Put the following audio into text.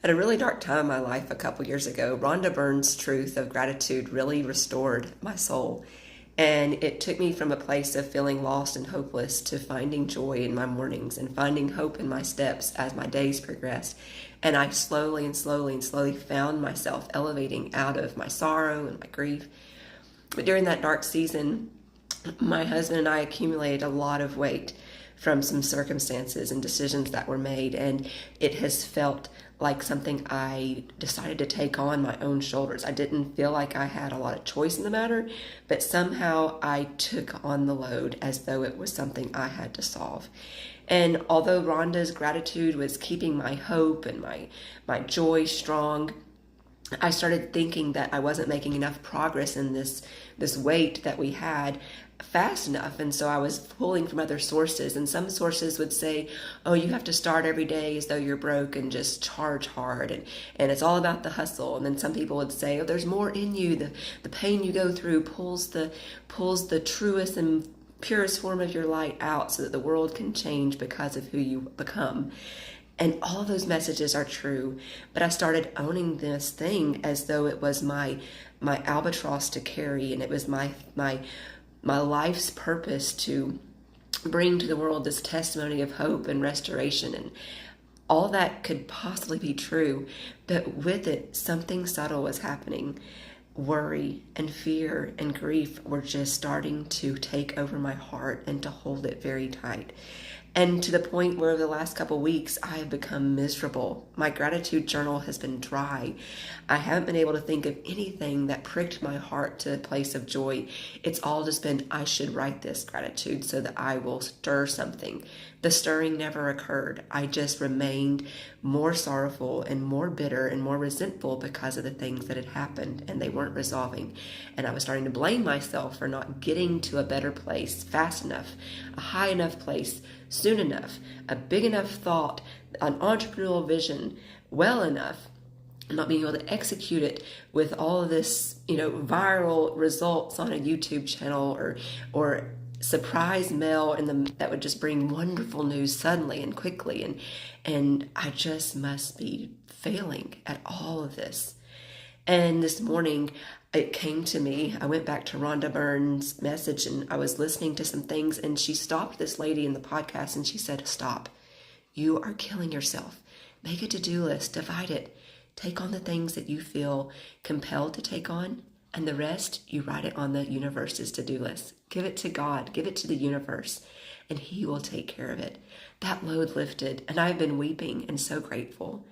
At a really dark time in my life a couple years ago, Rhonda Byrne's truth of gratitude really restored my soul. And it took me from a place of feeling lost and hopeless to finding joy in my mornings and finding hope in my steps as my days progressed. And I slowly and slowly and slowly found myself elevating out of my sorrow and my grief. But during that dark season, my husband and I accumulated a lot of weight from some circumstances and decisions that were made, and it has felt like something I decided to take on my own shoulders. I didn't feel like I had a lot of choice in the matter, but somehow I took on the load as though it was something I had to solve. And although Rhonda's gratitude was keeping my hope and my joy strong, I started thinking that I wasn't making enough progress in this weight that we had fast enough. And so I was pulling from other sources, and some sources would say, oh, you have to start every day as though you're broke and just charge hard, and it's all about the hustle. And then some people would say, oh, there's more in you. The pain you go through pulls the truest and purest form of your light out so that the world can change because of who you become. And all of those messages are true, but I started owning this thing as though it was my albatross to carry, and it was my life's purpose to bring to the world this testimony of hope and restoration. And all that could possibly be true, but with it, something subtle was happening. Worry and fear and grief were just starting to take over my heart and to hold it very tight. And to the point where over the last couple weeks, I have become miserable. My gratitude journal has been dry. I haven't been able to think of anything that pricked my heart to a place of joy. It's all just been, I should write this gratitude so that I will stir something. The stirring never occurred. I just remained more sorrowful and more bitter and more resentful because of the things that had happened, and they weren't resolving. And I was starting to blame myself for not getting to a better place fast enough, a high enough place soon enough, a big enough thought, an entrepreneurial vision well enough, not being able to execute it with all of this, viral results on a YouTube channel or surprise mail that would just bring wonderful news suddenly and quickly, and I just must be failing at all of this. And this morning it came to me. I went back to Rhonda Byrne's message, and I was listening to some things, and she stopped this lady in the podcast and she said, stop. You are killing yourself. Make a to-do list, divide it. Take on the things that you feel compelled to take on, and the rest, you write it on the universe's to-do list. Give it to God, give it to the universe, and He will take care of it. That load lifted, and I've been weeping and so grateful.